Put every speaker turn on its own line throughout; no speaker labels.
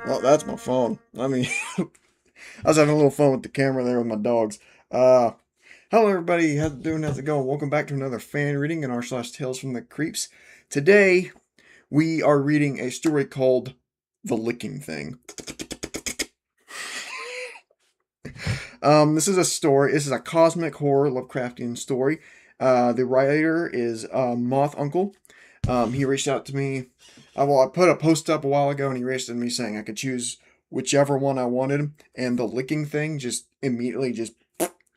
Oh, that's my phone. I mean, I was having a little fun with the camera there with my dogs. Hello everybody, how's it doing? How's it going? Welcome back to another fan reading in r/slash Tales from the Creeps. Today, we are reading a story called The Licking Thing. This is a story, this is a cosmic horror Lovecraftian story. The writer is Moth Uncle. He reached out to me. I put a post up a while ago, and he reached out to me saying I could choose whichever one I wanted, and the licking thing just immediately just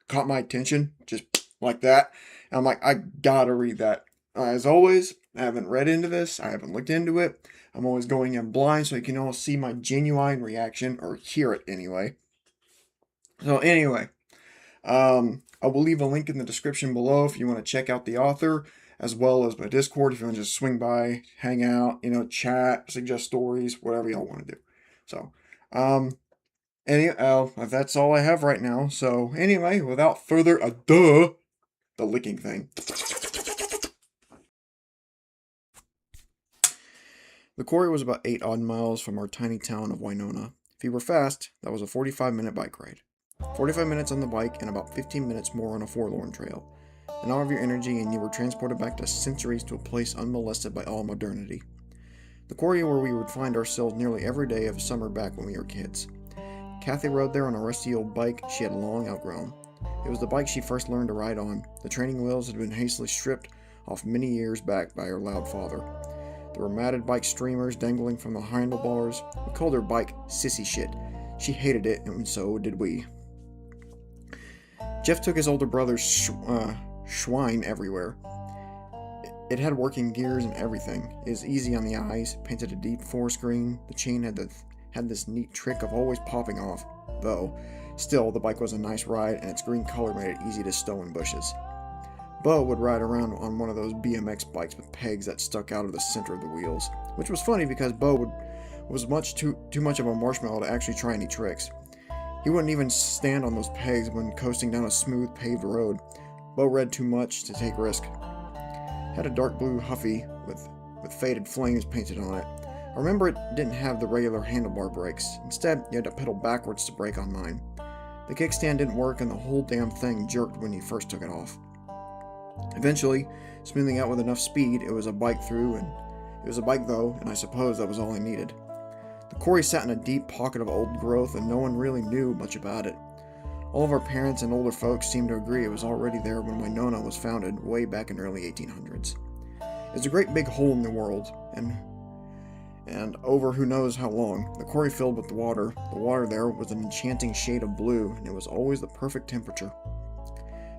caught my attention, just like that. And I'm like, I gotta read that. As always, I haven't read into this. I haven't looked into it. I'm always going in blind, so you can all see my genuine reaction, or hear it anyway. So anyway, I will leave a link in the description below if you want to check out the author, as well as my Discord if you want to just swing by, hang out, chat, suggest stories, whatever y'all want to do. So, that's all I have right now. So anyway, without further ado, the licking thing. The quarry was about 8 odd miles from our tiny town of Winona. If you were fast, that was a 45-minute bike ride. 45 minutes on the bike and about 15 minutes more on a forlorn trail. An hour of your energy and you were transported back to centuries to a place unmolested by all modernity. The quarry where we would find ourselves nearly every day of summer back when we were kids. Kathy rode there on a rusty old bike she had long outgrown. It was the bike she first learned to ride on. The training wheels had been hastily stripped off many years back by her loud father. There were matted bike streamers dangling from the handlebars. We called her bike sissy shit. She hated it, and so did we. Jeff took his older brother's Schwein everywhere. It had working gears and everything. It was easy on the eyes, painted a deep forest green. The chain had this neat trick of always popping off, though. Still, the bike was a nice ride, and its green color made it easy to stow in bushes. Bo would ride around on one of those BMX bikes with pegs that stuck out of the center of the wheels, which was funny because Bo was much too much of a marshmallow to actually try any tricks. He wouldn't even stand on those pegs when coasting down a smooth paved road. Bo read too much to take risk. Had a dark blue Huffy with faded flames painted on it. I remember it didn't have the regular handlebar brakes. Instead, you had to pedal backwards to brake on mine. The kickstand didn't work and the whole damn thing jerked when you first took it off. Eventually, smoothing out with enough speed, it was a bike though, and I suppose that was all I needed. The quarry sat in a deep pocket of old growth, and no one really knew much about it. All of our parents and older folks seemed to agree it was already there when Winona was founded way back in the early 1800s. It's a great big hole in the world, and over who knows how long, the quarry filled with water. The water there was an enchanting shade of blue, and it was always the perfect temperature.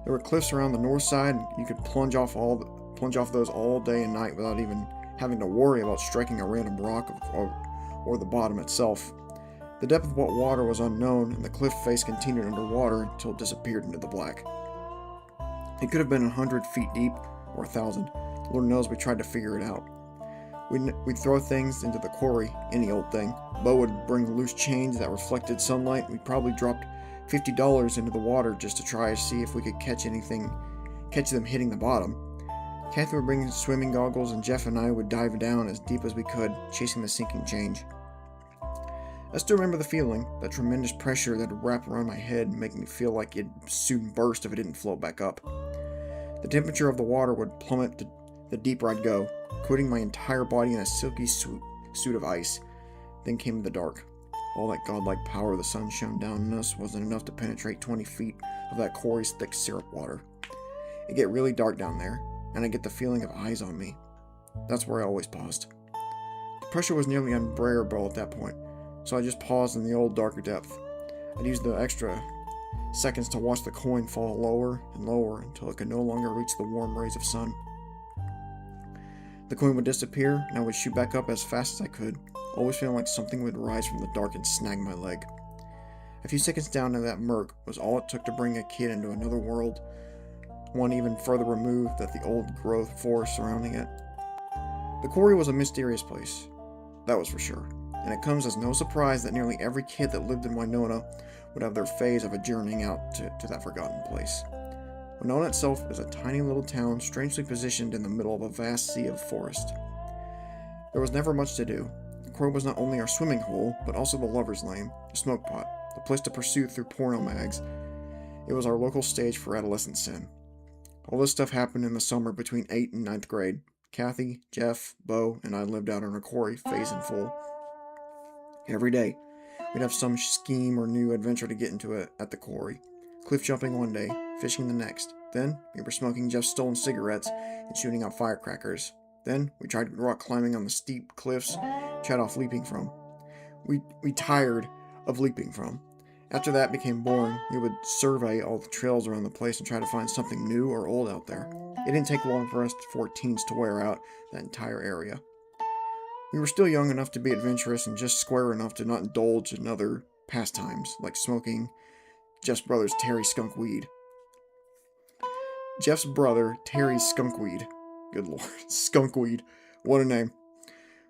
There were cliffs around the north side, and you could plunge off those all day and night without even having to worry about striking a random rock or the bottom itself. The depth of what water was unknown, and the cliff face continued underwater until it disappeared into the black. It could have been 100 feet deep, or 1,000. Lord knows we tried to figure it out. We'd throw things into the quarry, any old thing. Bo would bring loose chains that reflected sunlight. We probably dropped $50 into the water just to try to see if we could catch them hitting the bottom. Kathy would bring swimming goggles, and Jeff and I would dive down as deep as we could, chasing the sinking change. I still remember the feeling, that tremendous pressure that would wrap around my head and make me feel like it'd soon burst if it didn't float back up. The temperature of the water would plummet the deeper I'd go, coating my entire body in a silky suit of ice. Then came the dark. All that godlike power the sun shone down on us wasn't enough to penetrate 20 feet of that quarry's thick syrup water. It'd get really dark down there, and I'd get the feeling of eyes on me. That's where I always paused. The pressure was nearly unbearable at that point, so I just paused in the old darker depth. I'd use the extra seconds to watch the coin fall lower and lower until it could no longer reach the warm rays of sun. The coin would disappear, and I would shoot back up as fast as I could, always feeling like something would rise from the dark and snag my leg. A few seconds down in that murk was all it took to bring a kid into another world, one even further removed than the old growth forest surrounding it. The quarry was a mysterious place, that was for sure, and it comes as no surprise that nearly every kid that lived in Winona would have their phase of a journeying out to that forgotten place. Winona itself is a tiny little town strangely positioned in the middle of a vast sea of forest. There was never much to do. The quarry was not only our swimming hole, but also the lover's lane, the smoke pot, the place to pursue through porno mags. It was our local stage for adolescent sin. All this stuff happened in the summer between 8th and 9th grade. Kathy, Jeff, Bo, and I lived out on a quarry, phase in full. Every day, we'd have some scheme or new adventure to get into at the quarry. Cliff jumping one day, fishing the next. Then, we were smoking Jeff's stolen cigarettes and shooting out firecrackers. Then, we tried rock climbing on the steep cliffs Chad off leaping from. We tired of leaping from. After that became boring, we would survey all the trails around the place and try to find something new or old out there. It didn't take long for us 14s to wear out that entire area. We were still young enough to be adventurous and just square enough to not indulge in other pastimes, like smoking Jeff's brother's Terry skunkweed. Jeff's brother, Terry's skunkweed. Good lord, skunkweed. What a name.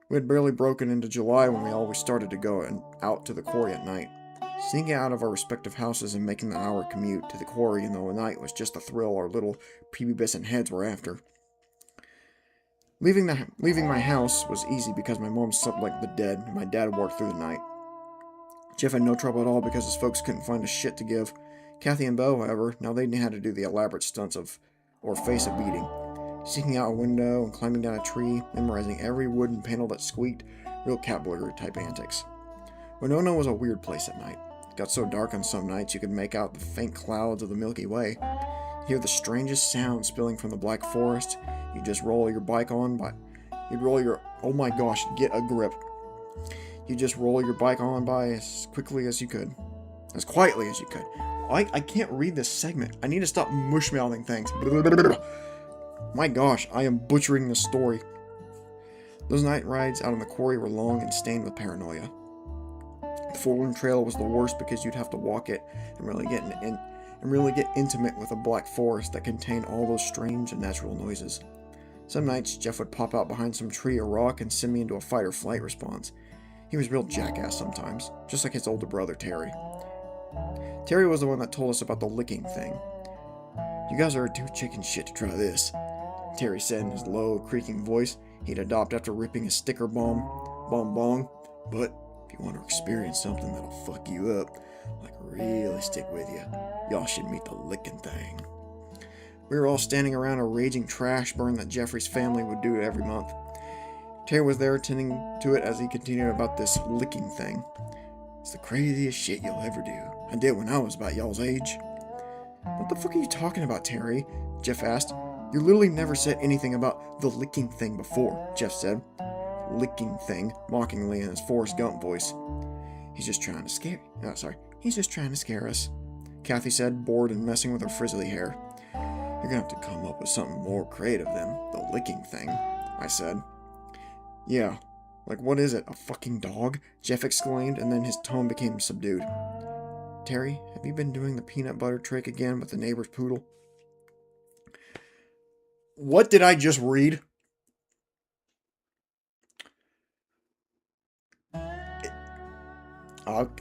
We had barely broken into July when we always started to go out to the quarry at night. Sneaking out of our respective houses and making the hour commute to the quarry in the night was just the thrill our little prepubescent heads were after. Leaving my house was easy because my mom slept like the dead and my dad worked through the night. Jeff had no trouble at all because his folks couldn't find a shit to give. Kathy and Bo, however, now they had to do the elaborate stunts or face a beating. Sneaking out a window and climbing down a tree, memorizing every wooden panel that squeaked, real cat burglar type antics. Winona was a weird place at night. It got so dark on some nights you could make out the faint clouds of the Milky Way. Hear the strangest sound spilling from the black forest. You'd just roll your bike on by. Oh my gosh, get a grip. You just roll your bike on by as quickly as you could. As quietly as you could. I can't read this segment. I need to stop mush-mouthing things. My gosh, I am butchering the story. Those night rides out on the quarry were long and stained with paranoia. The Forlorn Trail was the worst because you'd have to walk it and really get intimate with a black forest that contained all those strange and natural noises. Some nights, Jeff would pop out behind some tree or rock and send me into a fight or flight response. He was real jackass sometimes, just like his older brother, Terry. Terry was the one that told us about the licking thing. "You guys are too chicken shit to try this," Terry said in his low, creaking voice he'd adopt after ripping his sticker bomb bong. "But if you want to experience something that'll fuck you up, like really stick with you, y'all should meet the licking thing." We were all standing around a raging trash burn that Jeffrey's family would do every month. Terry was there attending to it as he continued about this licking thing. "It's the craziest shit you'll ever do. I did when I was about y'all's age." "What the fuck are you talking about, Terry?" Jeff asked. "You literally never said anything about the licking thing before," Jeff said. "Licking thing," mockingly in his Forrest Gump voice. He's just trying to scare us," Kathy said, bored and messing with her frizzly hair. "You're gonna have to come up with something more creative than the licking thing," I said. "Yeah, like what is it, a fucking dog?" Jeff exclaimed, and then his tone became subdued. "Terry, have you been doing the peanut butter trick again with the neighbor's poodle?" What did I just read?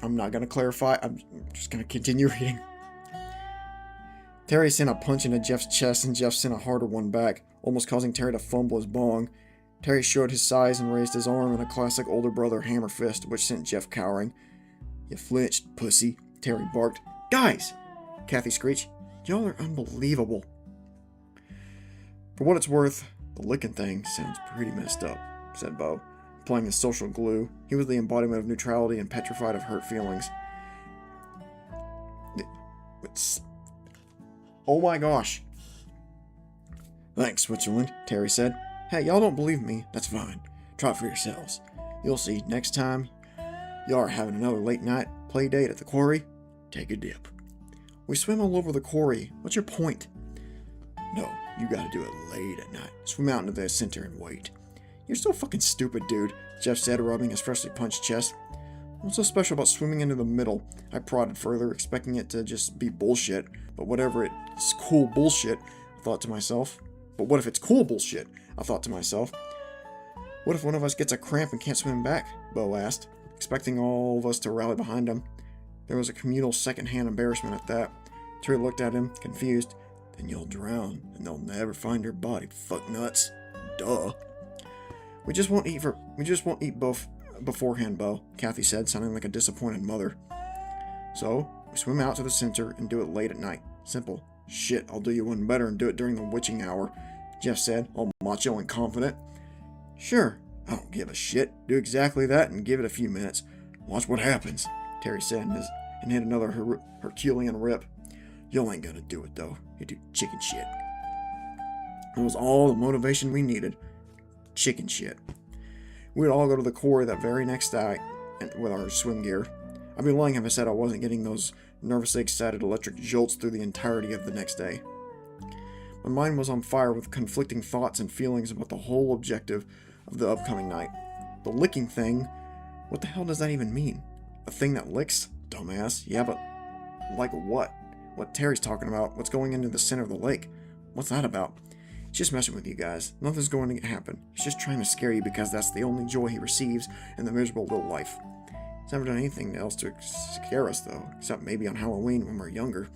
I'm not going to clarify. I'm just going to continue reading. Terry sent a punch into Jeff's chest, and Jeff sent a harder one back, almost causing Terry to fumble his bong. Terry showed his size and raised his arm in a classic older brother hammer fist, which sent Jeff cowering. "You flinched, pussy," Terry barked. "Guys!" Kathy screeched. "Y'all are unbelievable." "For what it's worth, the licking thing sounds pretty messed up," said Bo, applying his social glue. He was the embodiment of neutrality and petrified of hurt feelings. Oh my gosh. "Thanks, Switzerland," Terry said. "Hey, y'all don't believe me? That's fine. Try it for yourselves. You'll see next time y'all are having another late night play date at the quarry, take a dip." "We swim all over the quarry. What's your point?" "No, you gotta do it late at night. Swim out into the center and wait." "You're so fucking stupid, dude," Jeff said, rubbing his freshly punched chest. "What's so special about swimming into the middle?" I prodded further, expecting it to just be bullshit. But whatever, it's cool bullshit, I thought to myself. But what if it's cool bullshit? I thought to myself. "What if one of us gets a cramp and can't swim back?" Bo asked, expecting all of us to rally behind him. There was a communal second-hand embarrassment at that. Terry looked at him, confused. "Then you'll drown, and they'll never find your body, fuck nuts. Duh." We just won't eat beforehand, Bo," Kathy said, sounding like a disappointed mother. "So, we swim out to the center and do it late at night. Simple. Shit, I'll do you one better and do it during the witching hour," Jeff said, all macho and confident. "Sure, I don't give a shit. Do exactly that and give it a few minutes. Watch what happens," Terry said and hit another Herculean rip. "You ain't gonna do it, though. You do chicken shit." It was all the motivation we needed. Chicken shit. We'd all go to the quarry that very next night with our swim gear. I'd be lying if I said I wasn't getting those nervously excited electric jolts through the entirety of the next day. My mind was on fire with conflicting thoughts and feelings about the whole objective of the upcoming night. The licking thing, what the hell does that even mean? A thing that licks? Dumbass. Yeah, but like what? What Terry's talking about, what's going into the center of the lake. What's that about? He's just messing with you guys. Nothing's going to happen. He's just trying to scare you because that's the only joy he receives in the miserable little life. He's never done anything else to scare us, though, except maybe on Halloween when we're younger.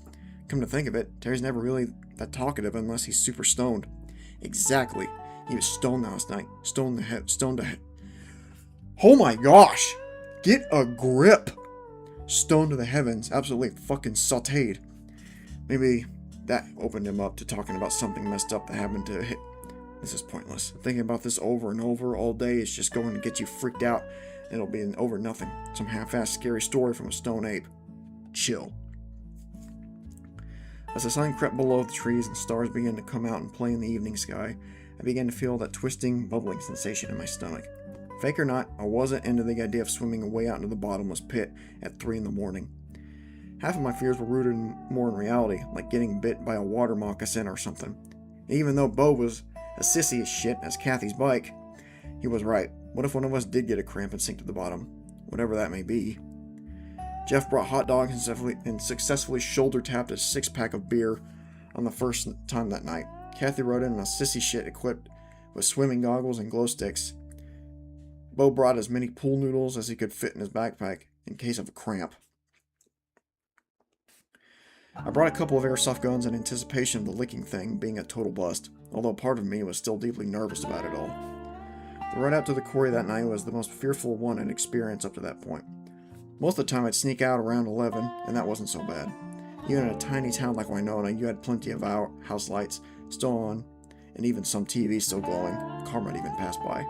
Come to think of it, Terry's never really that talkative unless he's super stoned. Exactly. He was stoned last night. Stoned to head. Oh my gosh! Get a grip! Stoned to the heavens. Absolutely fucking sauteed. Maybe that opened him up to talking about something messed up that happened to him. This is pointless. Thinking about this over and over all day is just going to get you freaked out, and it'll be an over nothing. Some half-assed scary story from a stone ape. Chill. As the sun crept below the trees and stars began to come out and play in the evening sky, I began to feel that twisting, bubbling sensation in my stomach. Fake or not, I wasn't into the idea of swimming way out into the bottomless pit at 3 in the morning. Half of my fears were rooted more in reality, like getting bit by a water moccasin or something. And even though Bo was as sissy as shit as Kathy's bike, he was right. What if one of us did get a cramp and sink to the bottom? Whatever that may be. Jeff brought hot dogs and successfully shoulder-tapped a 6-pack of beer on the first time that night. Kathy rode in a sissy shit equipped with swimming goggles and glow sticks. Bo brought as many pool noodles as he could fit in his backpack in case of a cramp. I brought a couple of airsoft guns in anticipation of the licking thing being a total bust, although part of me was still deeply nervous about it all. The ride out to the quarry that night was the most fearful one I'd experienced up to that point. Most of the time I'd sneak out around 11, and that wasn't so bad. Even in a tiny town like Winona, you had plenty of house lights still on, and even some TV still glowing. A car might even pass by.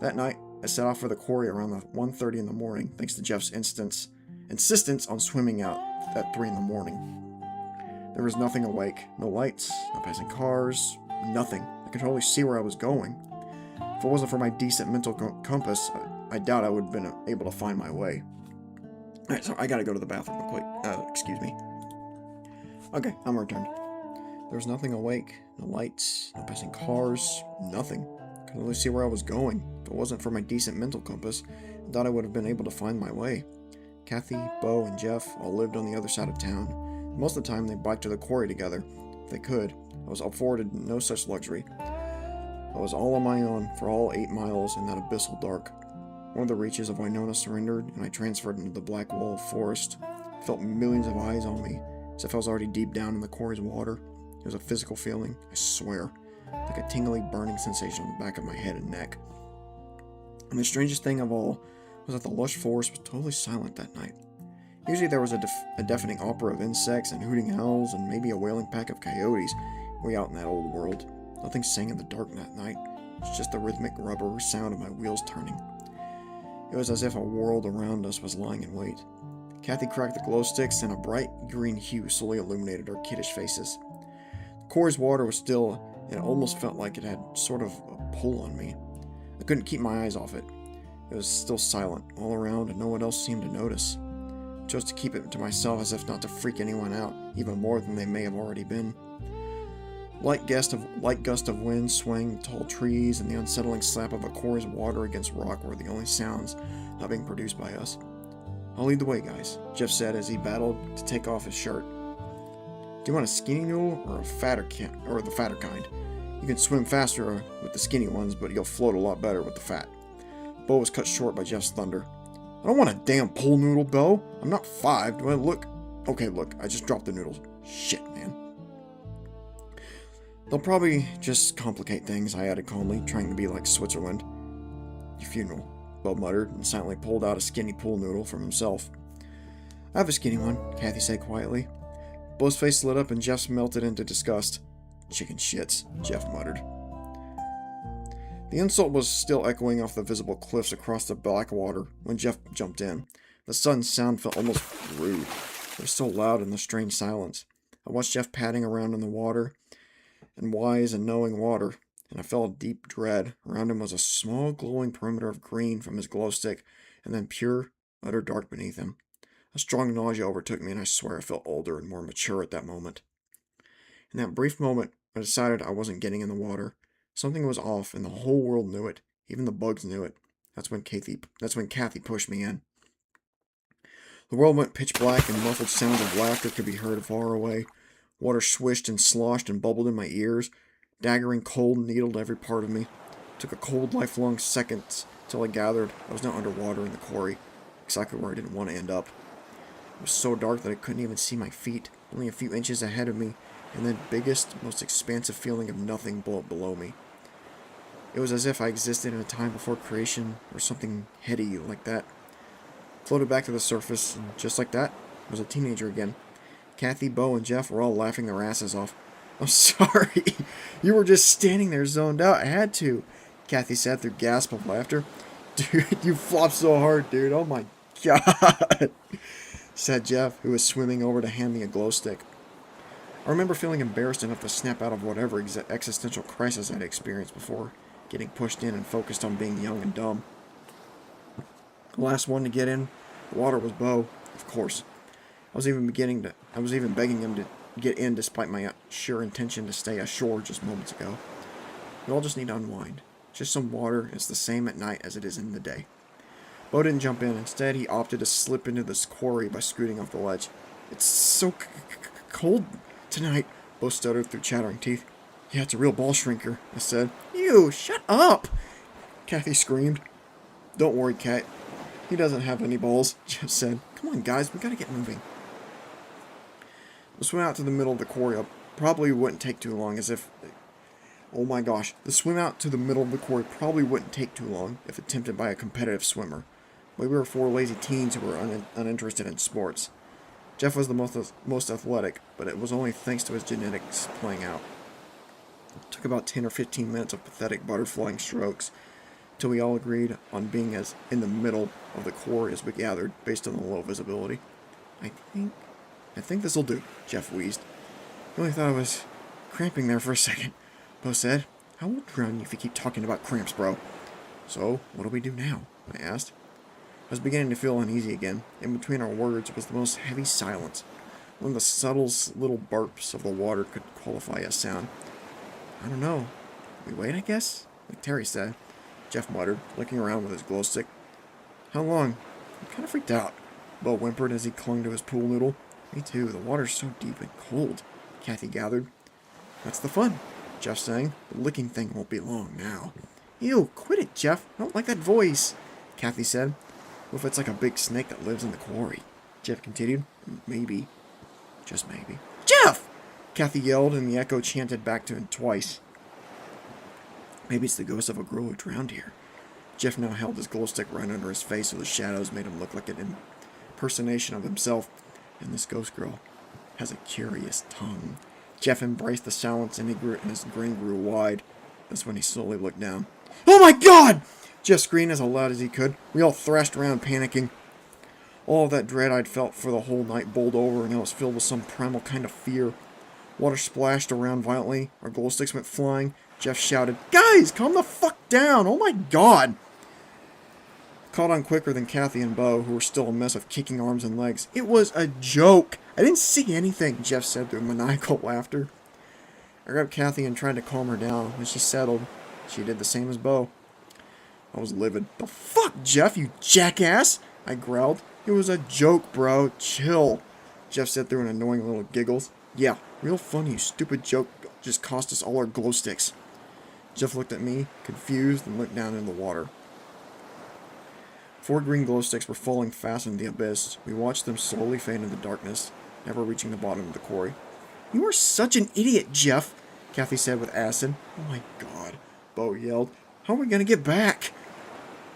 That night, I set off for the quarry around 1:30 in the morning, thanks to Jeff's insistence on swimming out at 3 in the morning. There was nothing awake. No lights, no passing cars, nothing. I could hardly see where I was going. If it wasn't for my decent mental compass, I doubt I would have been able to find my way. Alright, so I gotta go to the bathroom real quick. Excuse me. Okay, I'm returned. There was nothing awake. No lights, no passing cars, nothing. I could only see where I was going. If it wasn't for my decent mental compass, I thought I would have been able to find my way. Kathy, Bo, and Jeff all lived on the other side of town. Most of the time, they biked to the quarry together. If they could. I was afforded no such luxury. I was all on my own for all 8 miles in that abyssal dark. One of the reaches of Winona surrendered, and I transferred into the black wall of forest. I felt millions of eyes on me, as if I was already deep down in the quarry's water. It was a physical feeling, I swear, like a tingly, burning sensation on the back of my head and neck. And the strangest thing of all was that the lush forest was totally silent that night. Usually there was a deafening opera of insects and hooting owls and maybe a wailing pack of coyotes way out in that old world. Nothing sang in the dark that night. It was just the rhythmic rubber sound of my wheels turning. It was as if a world around us was lying in wait. Kathy cracked the glow sticks, and a bright green hue slowly illuminated our kiddish faces. The quarry's water was still, and it almost felt like it had sort of a pull on me. I couldn't keep my eyes off it. It was still silent all around, and no one else seemed to notice. I chose to keep it to myself as if not to freak anyone out, even more than they may have already been. Light gust of wind swaying the tall trees, and the unsettling slap of a quarry's water against rock were the only sounds not being produced by us. "I'll lead the way, guys," Jeff said as he battled to take off his shirt. "Do you want a skinny noodle or the fatter kind? You can swim faster with the skinny ones, but you'll float a lot better with the fat." Bo was cut short by Jeff's thunder. "I don't want a damn pool noodle, Bo. I'm not 5. Do I look... Okay, look, I just dropped the noodles. Shit, man." "They'll probably just complicate things," I added calmly, trying to be like Switzerland. "Your funeral." Bo muttered, and silently pulled out a skinny pool noodle from himself. I have a skinny one, Kathy said quietly. Bo's face lit up and Jeff's melted into disgust. Chicken shits, Jeff muttered. The insult was still echoing off the visible cliffs across the black water when Jeff jumped in. The sudden sound felt almost rude. It was so loud in the strange silence. I watched Jeff padding around in the water, and wise and knowing water, and I felt a deep dread. Around him was a small glowing perimeter of green from his glow stick, and then pure, utter dark beneath him. A strong nausea overtook me, and I swear I felt older and more mature at that moment. In that brief moment, I decided I wasn't getting in the water. Something was off, and the whole world knew it. Even the bugs knew it. That's when Kathy pushed me in. The world went pitch black, and muffled sounds of laughter could be heard far away. Water swished and sloshed and bubbled in my ears. Daggering cold needled every part of me. It took a cold, lifelong seconds till I gathered I was now underwater in the quarry, exactly where I didn't want to end up. It was so dark that I couldn't even see my feet, only a few inches ahead of me, and the biggest, most expansive feeling of nothing below me. It was as if I existed in a time before creation, or something heady like that. Floated back to the surface, and just like that, I was a teenager again. Kathy, Bo, and Jeff were all laughing their asses off. I'm sorry. You were just standing there zoned out. I had to, Kathy said through gasp of laughter. Dude, you flopped so hard, dude. Oh my god, said Jeff, who was swimming over to hand me a glow stick. I remember feeling embarrassed enough to snap out of whatever existential crisis I'd experienced before, getting pushed in and focused on being young and dumb. The last one to get in the water was Bo, of course. I was even begging him to get in despite my sure intention to stay ashore just moments ago. We all just need to unwind. Just some water. It's the same at night as it is in the day. Bo didn't jump in. Instead, he opted to slip into this quarry by scooting off the ledge. It's so cold tonight, Bo stuttered through chattering teeth. Yeah, it's a real ball shrinker, I said. Ew, shut up, Kathy screamed. Don't worry, Kat. He doesn't have any balls, Jeff said. Come on, guys, we gotta get moving. The swim out to the middle of the quarry probably wouldn't take too long Oh my gosh. The swim out to the middle of the quarry probably wouldn't take too long if attempted by a competitive swimmer. We were four lazy teens who were uninterested in sports. Jeff was the most athletic, but it was only thanks to his genetics playing out. It took about 10 or 15 minutes of pathetic butterflying strokes till we all agreed on being as in the middle of the quarry as we gathered, based on the low visibility. I think this'll do, Jeff wheezed. I only thought I was cramping there for a second, Bo said. How will drown you if you keep talking about cramps, bro? So, what do we do now? I asked. I was beginning to feel uneasy again. In between our words was the most heavy silence. One of the subtlest little burps of the water could qualify as sound. I don't know. We wait, I guess? Like Terry said. Jeff muttered, looking around with his glow stick. How long? I'm kind of freaked out, Bo whimpered as he clung to his pool noodle. Me too. The water's so deep and cold, Kathy gathered. That's the fun, Jeff sang. The licking thing won't be long now. Ew, quit it, Jeff. I don't like that voice, Kathy said. What if it's like a big snake that lives in the quarry? Jeff continued. Maybe. Just maybe. Jeff! Kathy yelled, and the echo chanted back to him twice. Maybe it's the ghost of a girl who drowned here. Jeff now held his glow stick right under his face so the shadows made him look like an impersonation of himself. And this ghost girl has a curious tongue. Jeff embraced the silence, and his grin grew wide. That's when he slowly looked down. Oh my god! Jeff screamed as loud as he could. We all thrashed around, panicking. All of that dread I'd felt for the whole night bowled over, and I was filled with some primal kind of fear. Water splashed around violently. Our glow sticks went flying. Jeff shouted, Guys, calm the fuck down! Oh my god! Caught on quicker than Kathy and Bo, who were still a mess of kicking arms and legs. It was a joke! I didn't see anything, Jeff said through maniacal laughter. I grabbed Kathy and tried to calm her down. When she settled, she did the same as Bo. I was livid. The fuck, Jeff, you jackass! I growled. It was a joke, bro. Chill, Jeff said through an annoying little giggles. Yeah, real funny, you stupid joke just cost us all our glow sticks. Jeff looked at me, confused, and looked down into the water. 4 green glow sticks were falling fast into the abyss. We watched them slowly fade into the darkness, never reaching the bottom of the quarry. You are such an idiot, Jeff, Kathy said with acid. Oh my god, Bo yelled. How are we going to get back?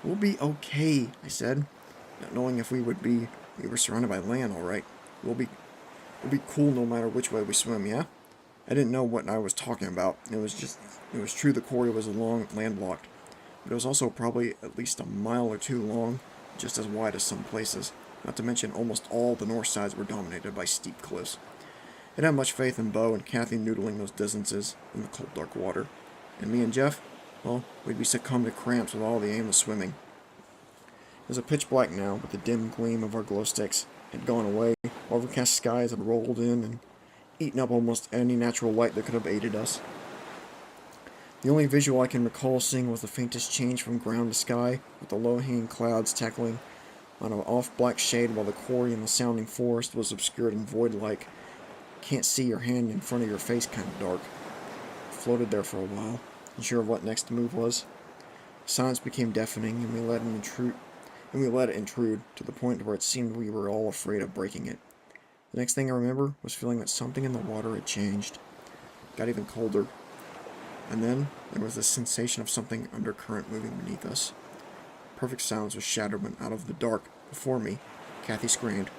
We'll be okay, I said, not knowing if we were surrounded by land, all right. We'll be cool no matter which way we swim, yeah? I didn't know what I was talking about. It was true the quarry was long, landlocked, but it was also probably at least a mile or two long, just as wide as some places. Not to mention almost all the north sides were dominated by steep cliffs. I didn't have much faith in Bo and Kathy noodling those distances in the cold, dark water. And me and Jeff, well, we'd be succumbed to cramps with all the aimless swimming. It was a pitch black now, but the dim gleam of our glow sticks had gone away. Overcast skies had rolled in and eaten up almost any natural light that could have aided us. The only visual I can recall seeing was the faintest change from ground to sky, with the low-hanging clouds tackling on an off-black shade while the quarry and the sounding forest was obscured and void-like. Can't see your hand in front of your face kind of dark. I floated there for a while, unsure of what next move was. Silence became deafening, and we let it intrude to the point where it seemed we were all afraid of breaking it. The next thing I remember was feeling that something in the water had changed. It got even colder. And then there was the sensation of something undercurrent moving beneath us. Perfect silence was shattered when out of the dark before me, Kathy screamed.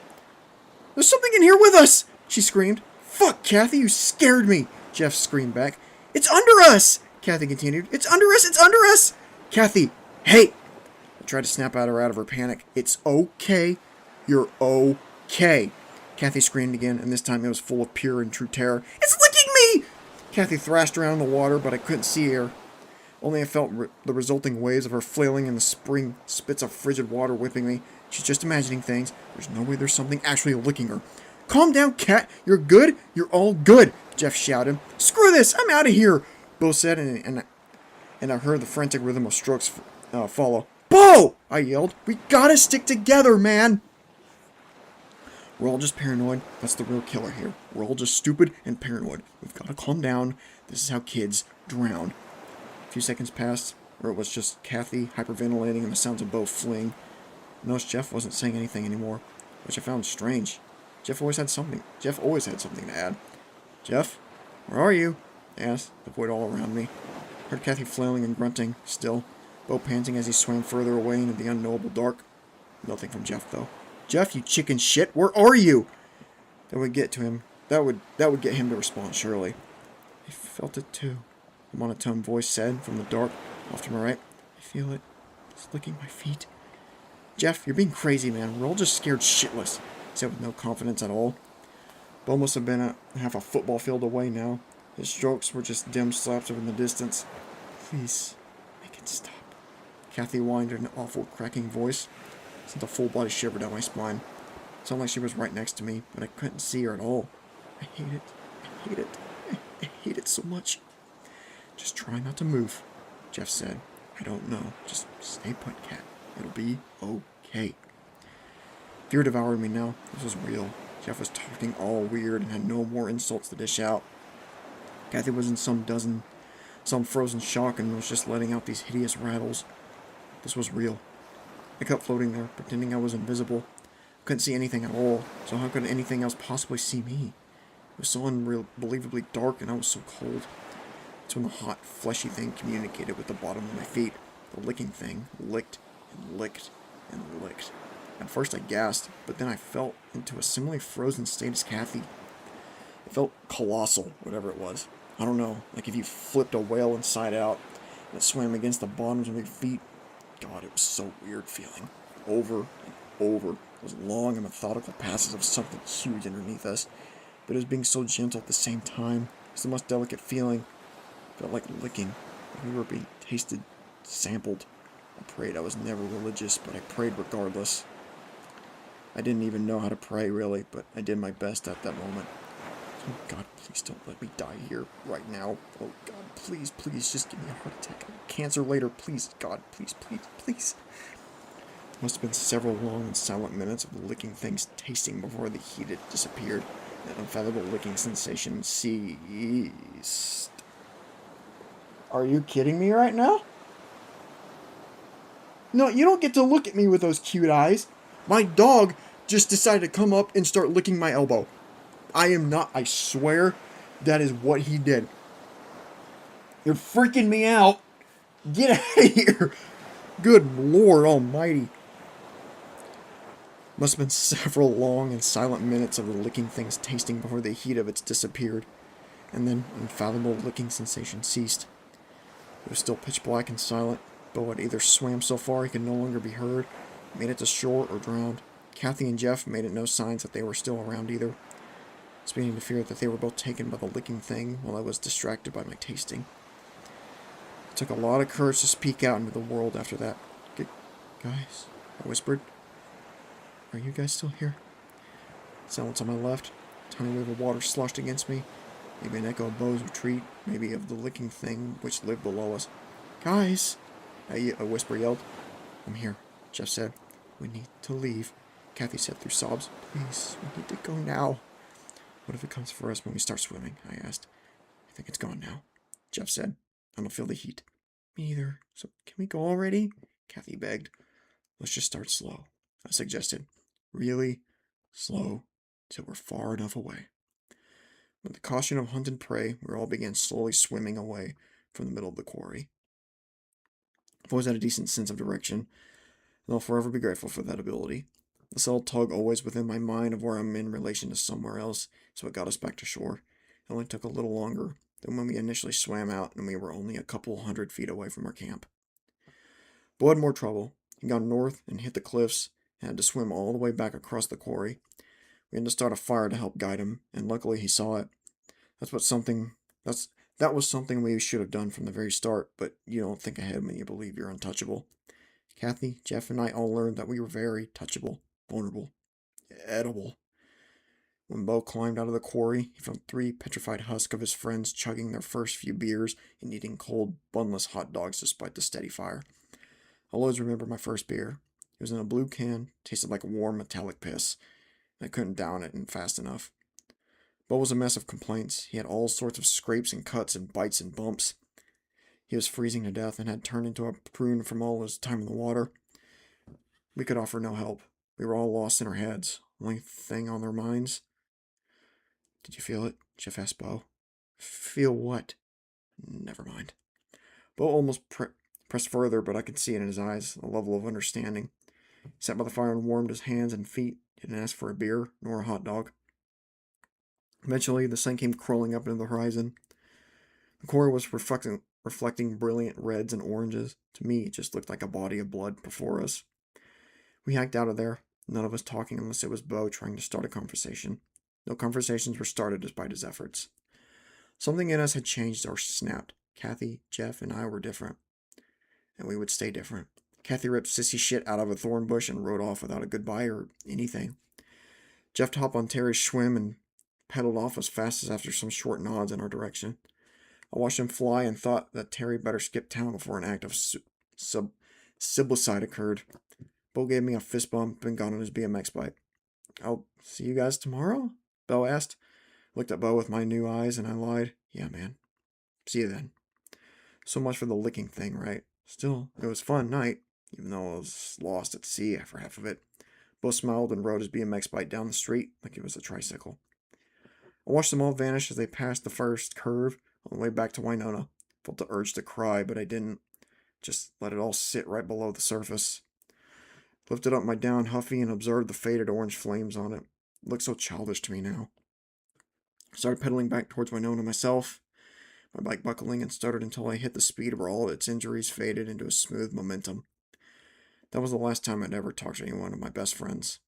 "There's something in here with us!" she screamed. "Fuck, Kathy, you scared me!" Jeff screamed back. "It's under us!" Kathy continued. "It's under us! It's under us!" "Kathy, hey!" I tried to snap at her out of her panic. "It's okay. You're okay." Kathy screamed again, and this time it was full of pure and true terror. "It's licking me!" Kathy thrashed around in the water, but I couldn't see her. Only I felt the resulting waves of her flailing and the spring spits of frigid water whipping me. She's just imagining things. There's no way there's something actually licking her. "Calm down, Kat. You're good. You're all good," Jeff shouted. "Screw this. I'm out of here," Bo said, and I heard the frantic rhythm of strokes follow. "Bo!" I yelled. "We gotta stick together, man!" We're all just paranoid. That's the real killer here. We're all just stupid and paranoid. We've got to calm down. This is how kids drown. A few seconds passed, where it was just Kathy hyperventilating and the sounds of Bo fleeing. I noticed Jeff wasn't saying anything anymore, which I found strange. Jeff always had something to add. "Jeff, where are you?" I asked, the void all around me. I heard Kathy flailing and grunting, still, Bo panting as he swam further away into the unknowable dark. Nothing from Jeff, though. "Jeff, you chicken shit, where are you?" That would get to him. That would get him to respond, surely. "I felt it too," a monotone voice said from the dark off to my right. "I feel it. It's licking my feet." "Jeff, you're being crazy, man. We're all just scared shitless," he said with no confidence at all. Bo must have been half a football field away now. His strokes were just dim slaps over in the distance. "Please, make it stop," Kathy whined in an awful cracking voice. Sent a full-body shiver down my spine. It sounded like she was right next to me, but I couldn't see her at all. "I hate it. I hate it. I hate it so much." "Just try not to move," Jeff said. "I don't know. Just stay put, Kat. It'll be okay." Fear devoured me now. This was real. Jeff was talking all weird and had no more insults to dish out. Kathy was in some frozen shock and was just letting out these hideous rattles. This was real. I kept floating there, pretending I was invisible. I couldn't see anything at all, so how could anything else possibly see me? It was so unbelievably dark, and I was so cold. That's when the hot, fleshy thing communicated with the bottom of my feet. The licking thing licked and licked and licked. At first I gasped, but then I fell into a similarly frozen state as Kathy. It felt colossal, whatever it was. I don't know, like if you flipped a whale inside out and it swam against the bottoms of your feet. God, it was so weird feeling. Over and over. Those long and methodical passes of something huge underneath us. But it was being so gentle at the same time. It was the most delicate feeling. It felt like licking. Like we were being tasted, sampled. I prayed. I was never religious, but I prayed regardless. I didn't even know how to pray, really, but I did my best at that moment. Oh, God, please don't let me die here, right now. Oh, God, please, please, just give me a heart attack. Cancer later, please, God, please, please, please. It must have been several long and silent minutes of the licking things tasting before the heat had disappeared. That unfathomable licking sensation ceased. Are you kidding me right now? No, you don't get to look at me with those cute eyes. My dog just decided to come up and start licking my elbow. I am not, I swear, that is what he did. You're freaking me out. Get out of here. Good Lord Almighty! Must have been several long and silent minutes of the licking thing's tasting before the heat of it disappeared, and then unfathomable licking sensation ceased. It was still pitch black and silent. Bo had either swam so far he could no longer be heard, made it to shore, or drowned. Kathy and Jeff made it no signs that they were still around either. I was beginning to fear that they were both taken by the licking thing while I was distracted by my tasting. It took a lot of courage to speak out into the world after that. Guys, I whispered. Are you guys still here? Silence on my left. A tiny wave of water sloshed against me. Maybe an echo of Bo's retreat. Maybe of the licking thing which lived below us. Guys! A whisper yelled. I'm here, Jeff said. We need to leave. Kathy said through sobs. Please, we need to go now. What if it comes for us when we start swimming? I asked. I think it's gone now, Jeff said. I don't feel the heat. Me either. So can we go already? Kathy begged. Let's just start slow, I suggested. Really slow till we're far enough away. With the caution of hunted prey, we all began slowly swimming away from the middle of the quarry. I've always had a decent sense of direction, and I'll forever be grateful for that ability. The subtle tug always within my mind of where I'm in relation to somewhere else, so it got us back to shore. It only took a little longer than when we initially swam out and we were only a couple 100 feet away from our camp. Bo had more trouble. He got north and hit the cliffs and had to swim all the way back across the quarry. We had to start a fire to help guide him, and luckily he saw it. That was something we should have done from the very start, but you don't think ahead when you believe you're untouchable. Kathy, Jeff, and I all learned that we were very touchable, vulnerable, edible. When Bo climbed out of the quarry, he found 3 petrified husks of his friends chugging their first few beers and eating cold, bunless hot dogs despite the steady fire. I'll always remember my first beer. It was in a blue can, tasted like warm metallic piss. I couldn't down it fast enough. Bo was a mess of complaints. He had all sorts of scrapes and cuts and bites and bumps. He was freezing to death and had turned into a prune from all his time in the water. We could offer no help. We were all lost in our heads. Only thing on their minds. Did you feel it? Jeff asked Bo. Feel what? Never mind. Bo almost pressed further, but I could see it in his eyes, a level of understanding. He sat by the fire and warmed his hands and feet. He didn't ask for a beer, nor a hot dog. Eventually, the sun came crawling up into the horizon. The quarry was reflecting brilliant reds and oranges. To me, it just looked like a body of blood before us. We hiked out of there, none of us talking unless it was Bo trying to start a conversation. No conversations were started despite his efforts. Something in us had changed or snapped. Kathy, Jeff, and I were different. And we would stay different. Kathy ripped sissy shit out of a thorn bush and rode off without a goodbye or anything. Jeff hopped on Terry's schwinn and pedaled off as fast as after some short nods in our direction. I watched him fly and thought that Terry better skip town before an act of siblicide occurred. Bo gave me a fist bump and got on his BMX bike. I'll see you guys tomorrow? Bo asked. Looked at Bo with my new eyes and I lied. Yeah, man. See you then. So much for the licking thing, right? Still, it was a fun night, even though I was lost at sea for half of it. Bo smiled and rode his BMX bike down the street like it was a tricycle. I watched them all vanish as they passed the first curve on the way back to Winona. Felt the urge to cry, but I didn't. Just let it all sit right below the surface. Lifted up my down Huffy and observed the faded orange flames on it. It looked so childish to me now. I started pedaling back towards Winona myself, my bike buckling and stuttered until I hit the speed where all of its injuries faded into a smooth momentum. That was the last time I'd ever talked to any one of my best friends.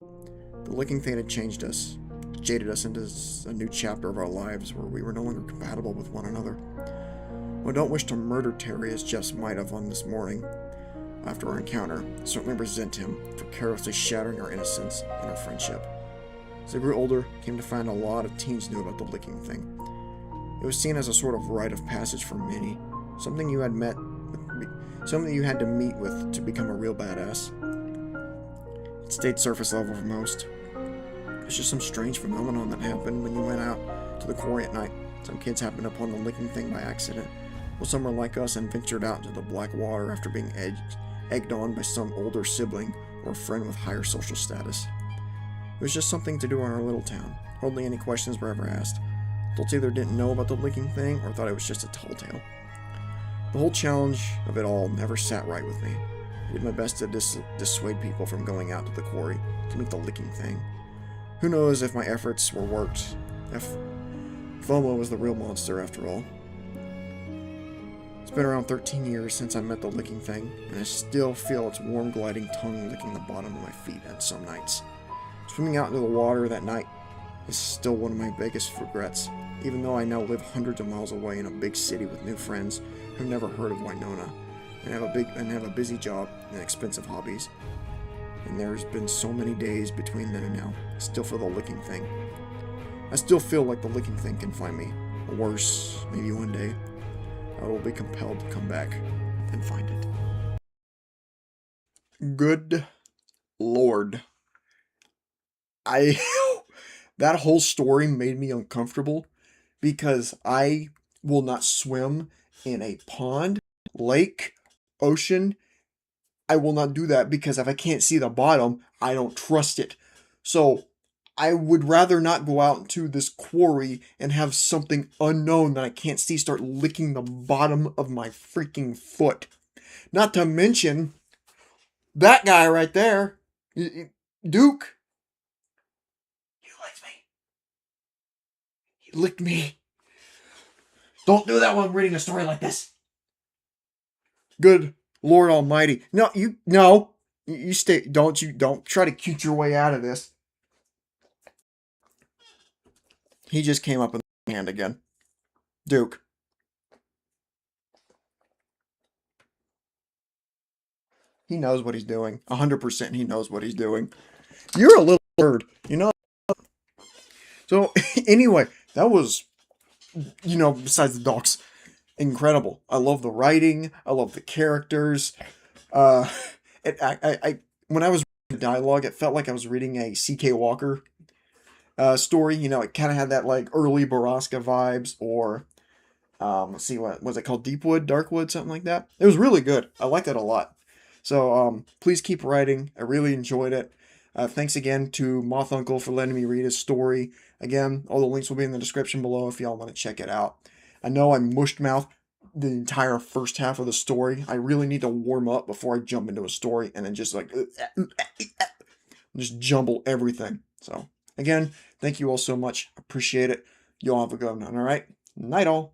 The licking thing had changed us, jaded us into a new chapter of our lives where we were no longer compatible with one another. I don't wish to murder Terry as Jeff might have on this morning. After our encounter, I certainly resent him for carelessly shattering our innocence and our friendship. As I grew older, I came to find a lot of teens knew about the licking thing. It was seen as a sort of rite of passage for many, something you had to meet with to become a real badass. It stayed surface level for most. It was just some strange phenomenon that happened when you went out to the quarry at night. Some kids happened upon the licking thing by accident, while some were like us and ventured out into the black water after being egged on by some older sibling or a friend with higher social status. It was just something to do in our little town. Hardly any questions were ever asked. Adults either didn't know about the licking thing or thought it was just a tall tale. The whole challenge of it all never sat right with me. I Did my best to dissuade people from going out to the quarry to meet the licking thing. Who knows if my efforts were worked, if FOMO was the real monster after all. It's been around 13 years since I met the licking thing, and I still feel its warm gliding tongue licking the bottom of my feet on some nights. Swimming out into the water that night is still one of my biggest regrets, even though I now live hundreds of miles away in a big city with new friends who've never heard of Winona, and have a busy job and expensive hobbies. And there's been so many days between then and now. I still feel the licking thing. I still feel like the licking thing can find me. Or worse, maybe one day, I will be compelled to come back and find it. Good Lord. That whole story made me uncomfortable because I will not swim in a pond, lake, ocean. I will not do that because if I can't see the bottom, I don't trust it. So I would rather not go out into this quarry and have something unknown that I can't see start licking the bottom of my freaking foot. Not to mention that guy right there, Duke. He licked me. He licked me. Don't do that while I'm reading a story like this. Good Lord Almighty. No, you stay. Don't try to cute your way out of this. He just came up with the hand again. Duke. He knows what he's doing. 100% he knows what he's doing. You're a little bird, you know? So, anyway, that was, besides the docs, incredible. I love the writing. I love the characters. When I was reading dialogue, it felt like I was reading a C.K. Walker story. It kind of had that like early Baraska vibes, or let's see, what was it called? Deepwood, Darkwood, something like that. It was really good. I liked it a lot. So please keep writing. I really enjoyed it. Thanks again to Moth Uncle for letting me read his story. Again, all the links will be in the description below if y'all want to check it out. I know I mushed mouth the entire first half of the story. I really need to warm up before I jump into a story and then just just jumble everything. So again, thank you all so much. Appreciate it. Y'all have a good one. All right. Night all.